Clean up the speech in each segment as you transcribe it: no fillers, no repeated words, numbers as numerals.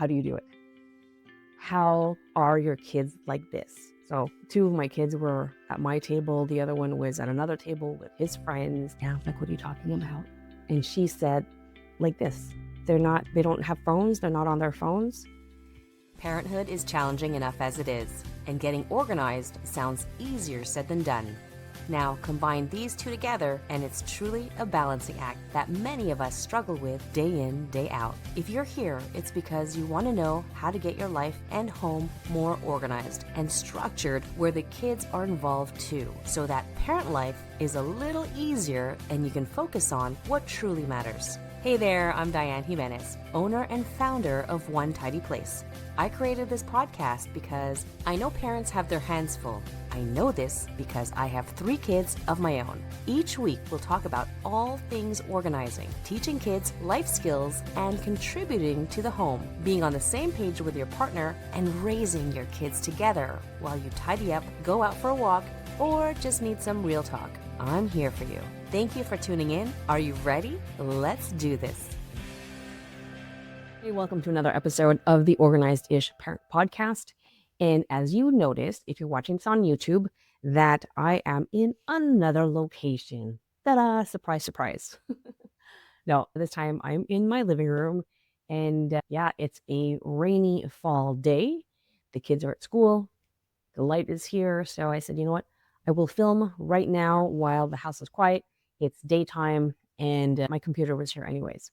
How do you do it? How are your kids like this? So two of my kids were at my table. The other one was at another table with his friends. And I was like, what are you talking about? And she said, like this, they don't have phones. They're not on their phones. Parenthood is challenging enough as it is, and getting organized sounds easier said than done. Now, combine these two together, and it's truly a balancing act that many of us struggle with day in, day out. If you're here, it's because you want to know how to get your life and home more organized and structured where the kids are involved too, so that parent life is a little easier and you can focus on what truly matters. Hey there, I'm Dianne Jimenez, owner and founder of One Tidy Place. I created this podcast because I know parents have their hands full. I know this because I have 3 kids of my own. Each week, we'll talk about all things organizing, teaching kids life skills, and contributing to the home, being on the same page with your partner, and raising your kids together while you tidy up, go out for a walk, or just need some real talk. I'm here for you. Thank you for tuning in. Are you ready? Let's do this. Hey, welcome to another episode of the Organized-ish Parent Podcast. And as you noticed, if you're watching this on YouTube, that I am in another location. Ta-da! Surprise, surprise. No, this time I'm in my living room. And it's a rainy fall day. The kids are at school. The light is here. So I said, you know what? I will film right now while the house is quiet. It's daytime and my computer was here anyways.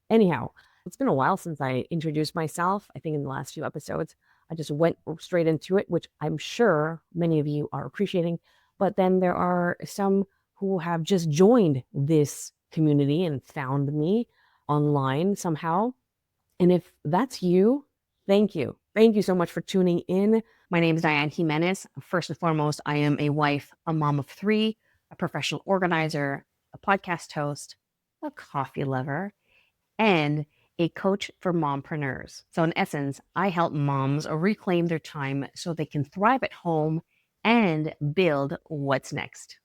Anyhow, it's been a while since I introduced myself. I think in the last few episodes, I just went straight into it, which I'm sure many of you are appreciating. But then there are some who have just joined this community and found me online somehow. And if that's you, thank you. Thank you so much for tuning in. My name is Dianne Jimenez. First and foremost, I am a wife, a mom of 3, a professional organizer, a podcast host, a coffee lover, and a coach for mompreneurs. So in essence, I help moms reclaim their time so they can thrive at home and build what's next.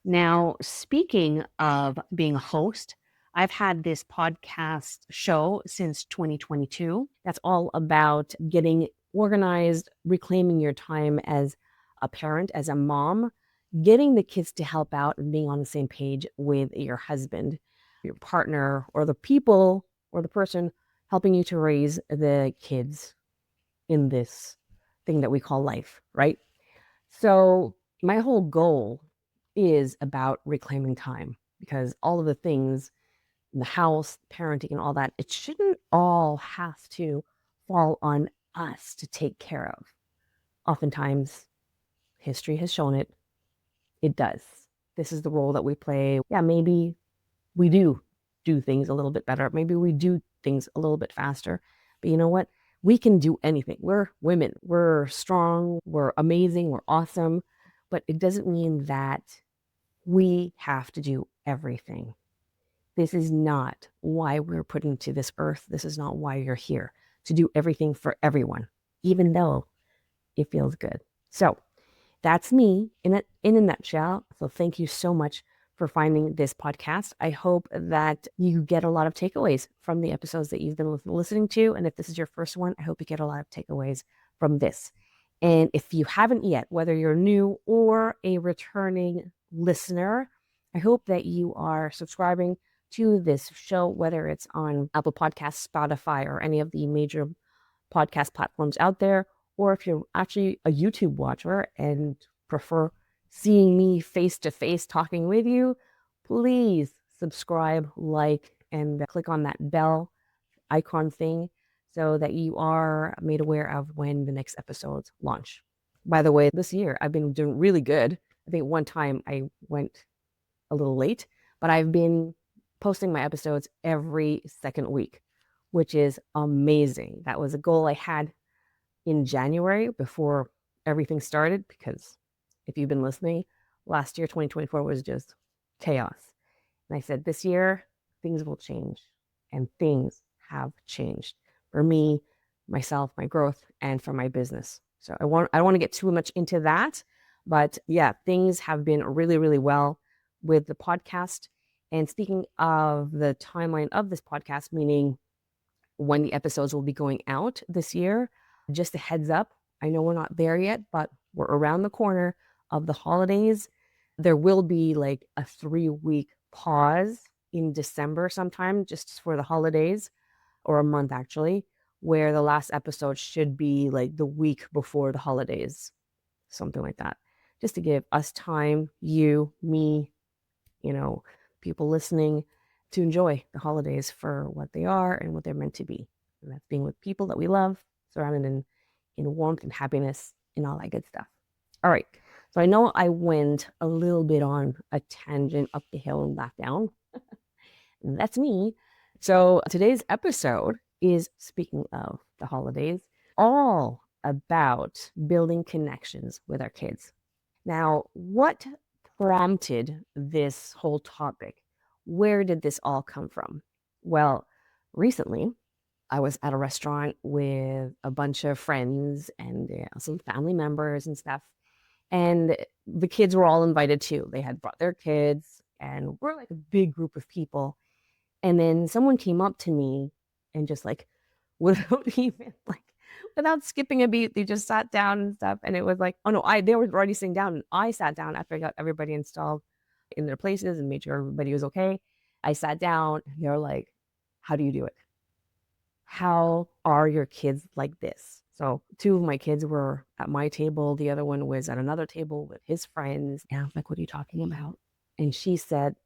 Now, speaking of being a host, I've had this podcast show since 2022. That's all about getting organized, reclaiming your time as a parent, as a mom, getting the kids to help out and being on the same page with your husband, your partner, or the people or the person helping you to raise the kids in this thing that we call life, right? So my whole goal is about reclaiming time because all of the things in the house, parenting and all that, it shouldn't all have to fall on us to take care of. Oftentimes, history has shown it does. This is the role that we play. Yeah, maybe we do things a little bit better. Maybe we do things a little bit faster. But you know what? We can do anything. We're women. We're strong. We're amazing. We're awesome. But it doesn't mean that we have to do everything. This is not why we're put into this earth. This is not why you're here, to do everything for everyone, even though it feels good. So that's me in a nutshell. So thank you so much for finding this podcast. I hope that you get a lot of takeaways from the episodes that you've been listening to. And if this is your first one, I hope you get a lot of takeaways from this. And if you haven't yet, whether you're new or a returning listener, I hope that you are subscribing to this show, whether it's on Apple Podcasts, Spotify, or any of the major podcast platforms out there, or if you're actually a YouTube watcher and prefer seeing me face to face talking with you, please subscribe, like, and click on that bell icon thing so that you are made aware of when the next episodes launch. By the way, this year I've been doing really good. I think one time I went a little late, but I've been posting my episodes every second week, which is amazing. That was a goal I had in January before everything started, because if you've been listening, last year, 2024, was just chaos. And I said, this year, things will change. And things have changed for me, myself, my growth, and for my business. So I don't want to get too much into that. But yeah, things have been really, really well with the podcast. And speaking of the timeline of this podcast, meaning when the episodes will be going out this year. Just a heads up, I know we're not there yet, but we're around the corner of the holidays. There will be like a 3-week pause in December sometime just for the holidays, or a month actually, where the last episode should be like the week before the holidays, something like that. Just to give us time, you, me, you know, people listening, to enjoy the holidays for what they are and what they're meant to be. And that's being with people that we love, surrounded in warmth and happiness and all that good stuff. All right. So I know I went a little bit on a tangent up the hill and back down. That's me. So today's episode is, speaking of the holidays, all about building connections with our kids. Now, what prompted this whole topic? Where did this all come from? Well, recently I was at a restaurant with a bunch of friends and some family members and stuff. And the kids were all invited too. They had brought their kids, and we're like a big group of people. And then someone came up to me and just like, without even like, without skipping a beat, they just sat down and stuff. And it was like, oh no, they were already sitting down, and I sat down after I got everybody installed in their places and made sure everybody was okay. I sat down. They're like, how do you do it? How are your kids like this? So two of my kids were at my table. The other one was at another table with his friends. And I was like, what are you talking about? And she said,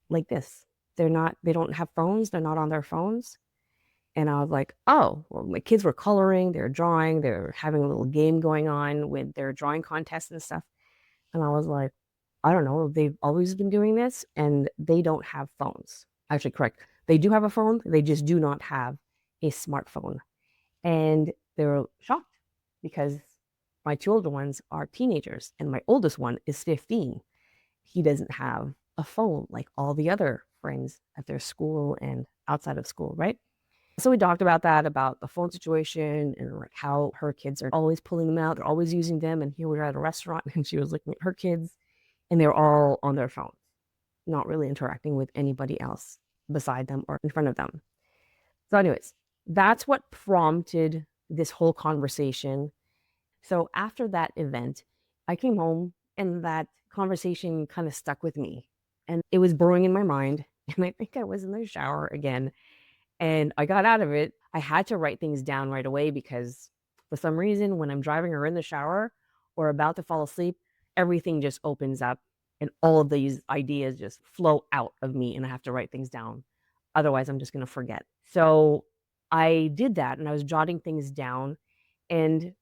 like this. They don't have phones. They're not on their phones. And I was like, oh, well, my kids were coloring, they're drawing, they're having a little game going on with their drawing contests and stuff. And I was like, I don't know, they've always been doing this and they don't have phones. Actually, correct. They do have a phone, they just do not have a smartphone. And they were shocked because my two older ones are teenagers and my oldest one is 15. He doesn't have a phone like all the other friends at their school and outside of school, right? So we talked about that, about the phone situation and like how her kids are always pulling them out. They're always using them. And here we were at a restaurant and she was looking at her kids and they're all on their phones, not really interacting with anybody else beside them or in front of them. So, anyways, that's what prompted this whole conversation. So after that event, I came home and that conversation kind of stuck with me and it was brewing in my mind. And I think I was in the shower again and I got out of it. I had to write things down right away because for some reason, when I'm driving or in the shower or about to fall asleep, everything just opens up and all of these ideas just flow out of me and I have to write things down. Otherwise, I'm just going to forget. So I did that and I was jotting things down and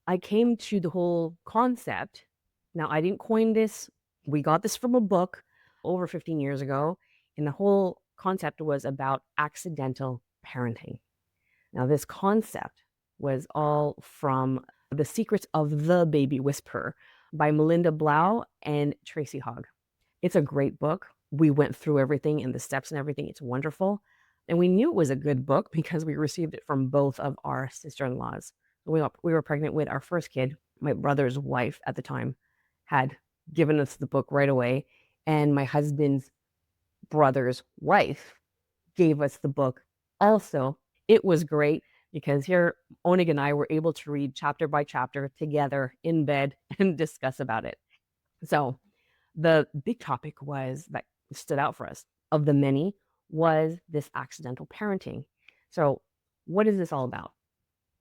I came to the whole concept. Now, I didn't coin this. We got this from a book over 15 years ago. And the whole concept was about accidental parenting. Now, this concept was all from The Secrets of the Baby Whisperer by Melinda Blau and Tracy Hogg. It's a great book. We went through everything and the steps and everything. It's wonderful. And we knew it was a good book because we received it from both of our sister-in-laws. We were pregnant with our first kid. My brother's wife at the time had given us the book right away. And my husband's brother's wife gave us the book also. It was great because here Onig and I were able to read chapter by chapter together in bed and discuss about it. So the big topic was that stood out for us of the many was this accidental parenting. So what is this all about?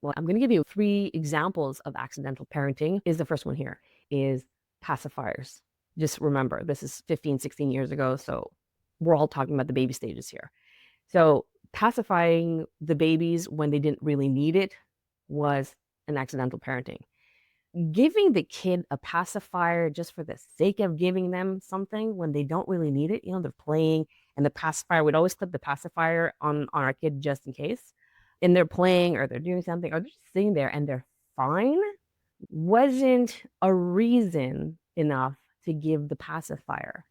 Well, I'm going to give you 3 examples of accidental parenting. Is the first one here is pacifiers. Just remember, this is 15, 16 years ago, so we're all talking about the baby stages here. So pacifying the babies when they didn't really need it was an accidental parenting. Giving the kid a pacifier just for the sake of giving them something when they don't really need it, they're playing and the pacifier, we'd always put the pacifier on our kid just in case. And they're playing or they're doing something or they're just sitting there and they're fine, wasn't a reason enough to give the pacifier.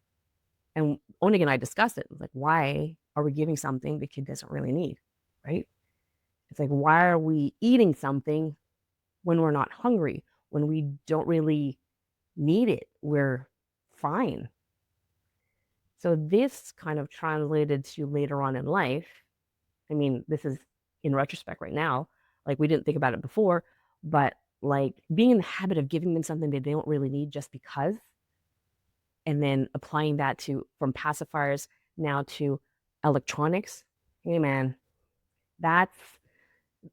And Onig and I discussed it. It was like, why are we giving something the kid doesn't really need? Right? It's like, why are we eating something when we're not hungry? When we don't really need it, we're fine. So this kind of translated to later on in life. I mean, this is in retrospect right now, like we didn't think about it before, but like being in the habit of giving them something that they don't really need just because, and then applying that to from pacifiers now to electronics. Hey man, that's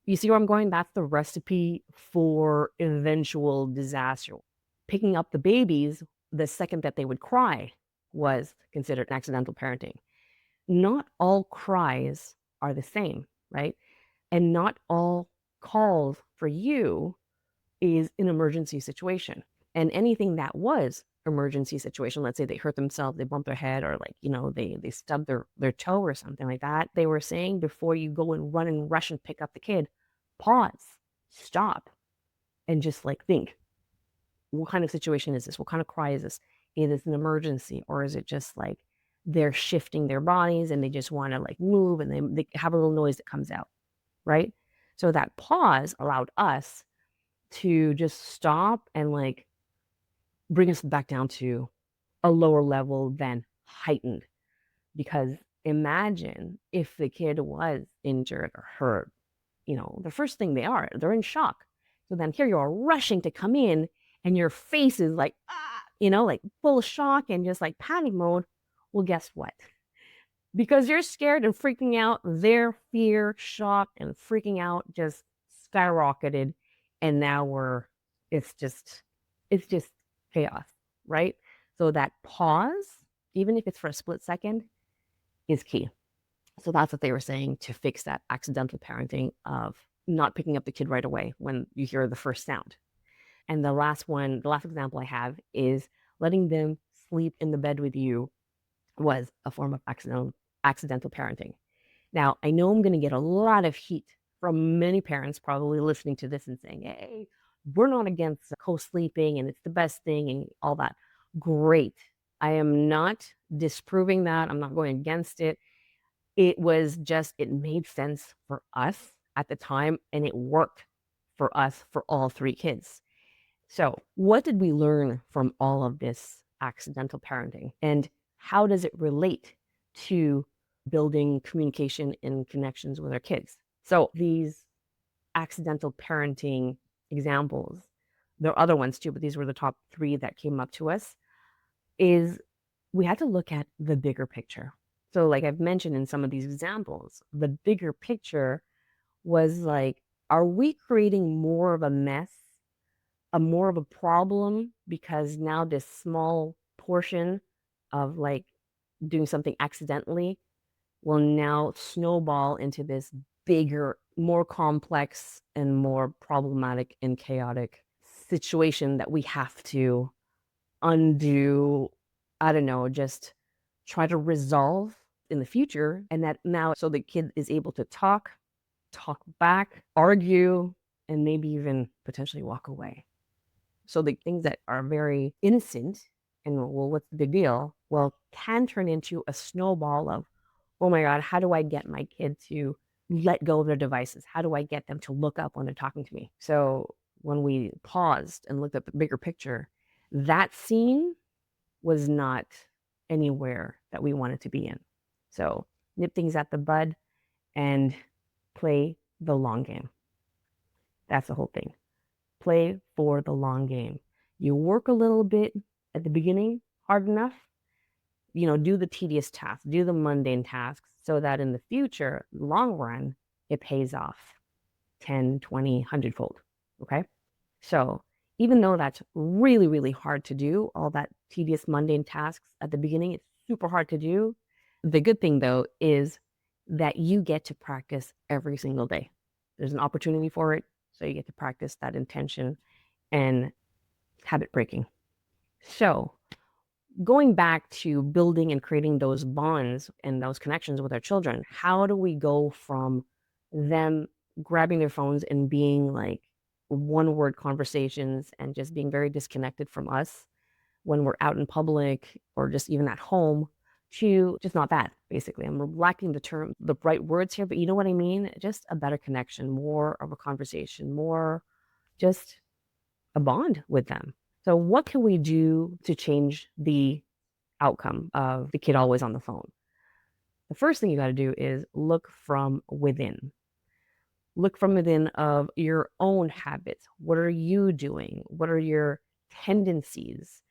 you see where I'm going? That's the recipe for eventual disaster. Picking up the babies the second that they would cry was considered accidental parenting. Not all cries are the same, right? And not all calls for you is an emergency situation. And anything that was emergency situation, let's say they hurt themselves, they bump their head, or like, they stub their toe or something like that. They were saying before you go and run and rush and pick up the kid, pause, stop, and just like think, what kind of situation is this? What kind of cry is this? Is this an emergency, or is it just like they're shifting their bodies and they just want to like move and they have a little noise that comes out, right? So that pause allowed us to just stop and like bring us back down to a lower level than heightened. Because imagine if the kid was injured or hurt, the first thing they're in shock. So then here you are rushing to come in and your face is like, like full of shock and just like panic mode. Well, guess what? Because you're scared and freaking out, their fear, shock, and freaking out just skyrocketed. And now it's just chaos, right? So that pause, even if it's for a split second, is key. So that's what they were saying to fix that accidental parenting of not picking up the kid right away when you hear the first sound. And the last example I have is letting them sleep in the bed with you was a form of accidental parenting. Now, I know I'm going to get a lot of heat from many parents probably listening to this and saying, hey, we're not against co-sleeping and it's the best thing and all that. Great. I am not disproving that. I'm not going against it. It was just, it made sense for us at the time and it worked for us for all three kids. So, what did we learn from all of this accidental parenting? And how does it relate to building communication and connections with our kids? So, these accidental parenting examples, there are other ones too, but these were the top three that came up to us, is we had to look at the bigger picture. So, like I've mentioned in some of these examples, the bigger picture was like, are we creating more of a mess, more of a problem because now this small portion of like doing something accidentally will now snowball into this bigger, more complex and more problematic and chaotic situation that we have to undo, I don't know, just try to resolve in the future. And that now, so the kid is able to talk back, argue, and maybe even potentially walk away. So the things that are very innocent and, well, what's the big deal? Well, can turn into a snowball of, oh my God, how do I get my kid to let go of their devices? How do I get them to look up when they're talking to me? So when we paused and looked at the bigger picture, that scene was not anywhere that we wanted to be in. So nip things at the bud and play the long game. That's the whole thing. Play for the long game. You work a little bit at the beginning, hard enough, do the tedious tasks, do the mundane tasks so that in the future, long run, it pays off 10, 20, 100 fold. Okay. So even though that's really, really hard to do, all that tedious, mundane tasks at the beginning, it's super hard to do. The good thing though is that you get to practice every single day. There's an opportunity for it. So you get to practice that intention and habit breaking. So going back to building and creating those bonds and those connections with our children, how do we go from them grabbing their phones and being like one word conversations and just being very disconnected from us when we're out in public or just even at home to just not that, basically. I'm lacking the right words here, but you know what I mean? Just a better connection, more of a conversation, more just a bond with them. So what can we do to change the outcome of the kid always on the phone? The first thing you got to do is look from within. Look from within of your own habits. What are you doing? What are your tendencies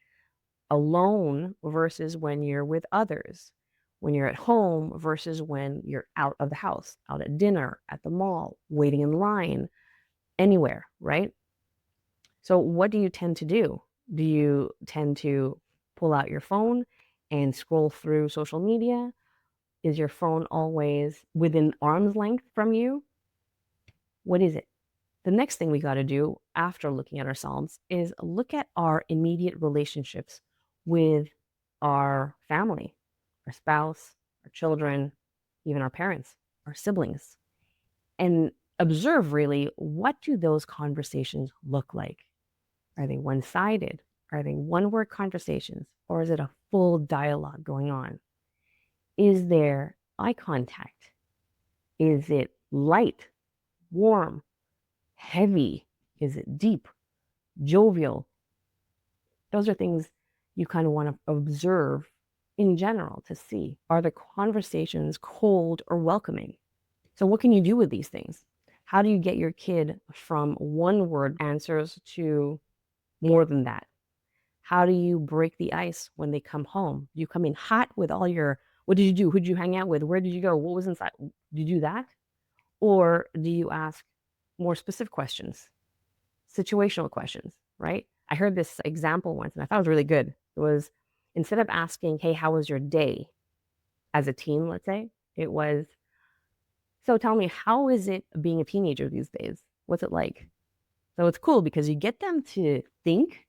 alone versus when you're with others? When you're at home versus when you're out of the house, out at dinner, at the mall, waiting in line, anywhere, right? So, what do you tend to do? Do you tend to pull out your phone and scroll through social media? Is your phone always within arm's length from you? What is it? The next thing we got to do after looking at ourselves is look at our immediate relationships with our family, our spouse, our children, even our parents, our siblings, and observe really what do those conversations look like? Are they one sided? Are they one word conversations? Or is it a full dialogue going on? Is there eye contact? Is it light, warm, heavy? Is it deep, jovial? Those are things you kind of want to observe in general to see, are the conversations cold or welcoming? So, what can you do with these things? How do you get your kid from one word answers to more than that? How do you break the ice when they come home? You come in hot with all your, what did you do? Who did you hang out with? Where did you go? What was inside? Did you do that? Or do you ask more specific questions, situational questions, right? I heard this example once and I thought it was really good. It was, instead of asking, hey, how was your day as a teen, let's say, it was, so tell me, how is it being a teenager these days? What's it like? So it's cool because you get them to think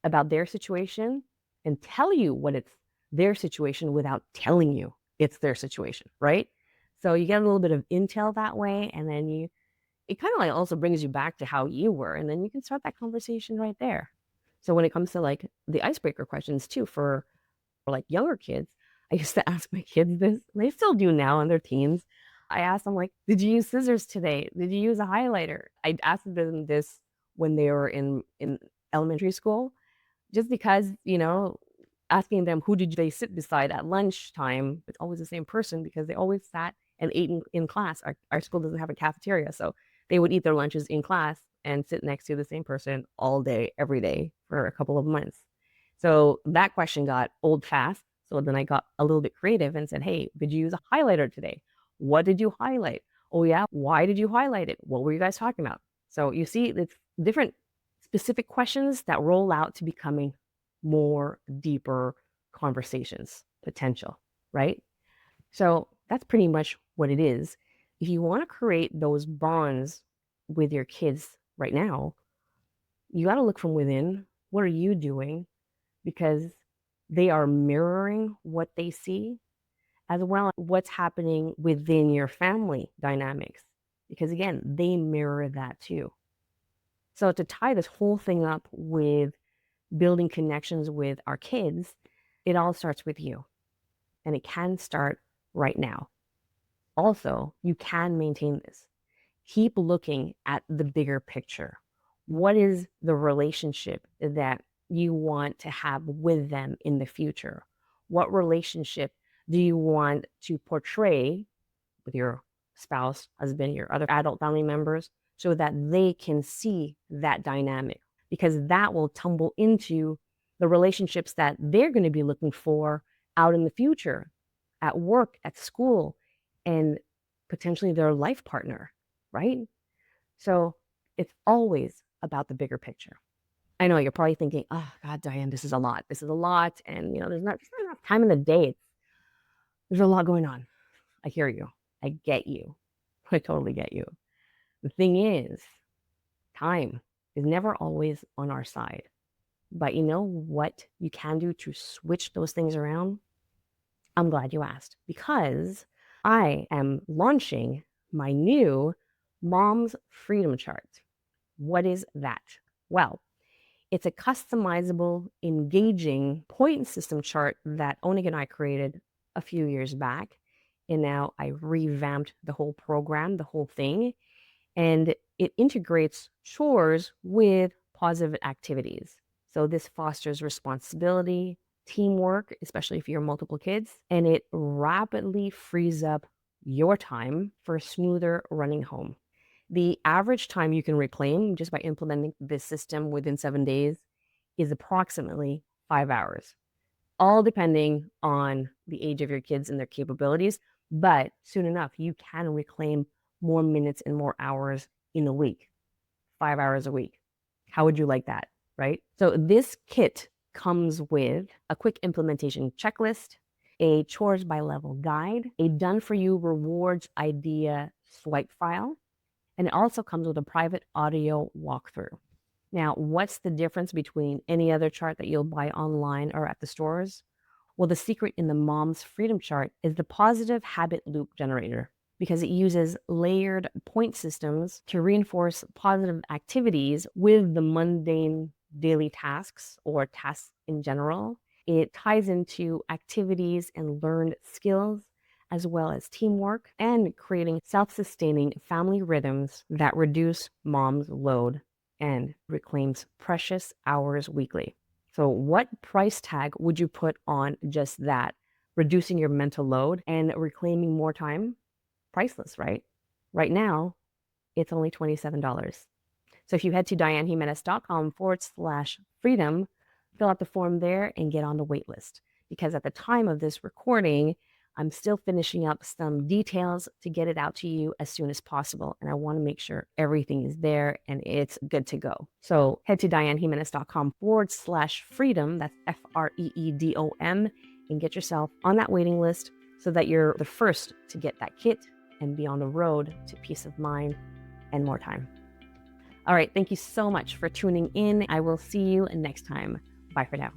about their situation and tell you what it's their situation without telling you it's their situation, right? So you get a little bit of intel that way, and then it kind of like also brings you back to how you were, and then you can start that conversation right there. So when it comes to like the icebreaker questions too for like younger kids, I used to ask my kids this. They still do now in their teens. I asked them like, "Did you use scissors today? Did you use a highlighter?" I asked them this when they were in elementary school, just because, asking them who did they sit beside at lunchtime, it's always the same person because they always sat and ate in class. Our school doesn't have a cafeteria, so they would eat their lunches in class and sit next to the same person all day, every day for a couple of months. So that question got old fast. So then I got a little bit creative and said, hey, did you use a highlighter today? What did you highlight? Oh, yeah. Why did you highlight it? What were you guys talking about? So you see, it's different specific questions that roll out to becoming more deeper conversations potential, right? So that's pretty much what it is. If you want to create those bonds with your kids right now, you got to look from within. What are you doing? Because they are mirroring what they see, as well as what's happening within your family dynamics. Because again, they mirror that too. So to tie this whole thing up with building connections with our kids, it all starts with you. And it can start right now. Also, you can maintain this. Keep looking at the bigger picture. What is the relationship that you want to have with them in the future? What relationship do you want to portray with your spouse, husband, your other adult family members so that they can see that dynamic? Because that will tumble into the relationships that they're going to be looking for out in the future, at work, at school, and potentially their life partner, right? So it's always about the bigger picture. I know you're probably thinking, oh, God, Diane, this is a lot. This is a lot. And, there's not enough time in the day. There's a lot going on. I hear you. I get you. I totally get you. The thing is, time is never always on our side. But you know what you can do to switch those things around? I'm glad you asked because I am launching my new Mom's Freedom Chart. What is that? Well, it's a customizable, engaging point system chart that Onig and I created a few years back. And now I revamped the whole program, the whole thing, and it integrates chores with positive activities. So this fosters responsibility, teamwork, especially if you're multiple kids, and it rapidly frees up your time for a smoother running home. The average time you can reclaim just by implementing this system within 7 days is approximately 5 hours, all depending on the age of your kids and their capabilities. But soon enough, you can reclaim more minutes and more hours in a week, 5 hours a week. How would you like that? Right? So, this kit comes with a quick implementation checklist, a chores by level guide, a done for you rewards idea swipe file, and it also comes with a private audio walkthrough. Now, what's the difference between any other chart that you'll buy online or at the stores? Well, the secret in the Mom's Freedom Chart is the positive habit loop generator because it uses layered point systems to reinforce positive activities with the mundane daily tasks or tasks in general. It ties into activities and learned skills as well as teamwork and creating self sustaining family rhythms that reduce mom's load and reclaims precious hours weekly. So, what price tag would you put on just that? Reducing your mental load and reclaiming more time? Priceless, right? Right now, it's only $27. So, if you head to diannejimenez.com/freedom, fill out the form there and get on the wait list. Because at the time of this recording, I'm still finishing up some details to get it out to you as soon as possible. And I want to make sure everything is there and it's good to go. So head to diannejimenez.com/freedom. That's FREEDOM, and get yourself on that waiting list so that you're the first to get that kit and be on the road to peace of mind and more time. All right. Thank you so much for tuning in. I will see you next time. Bye for now.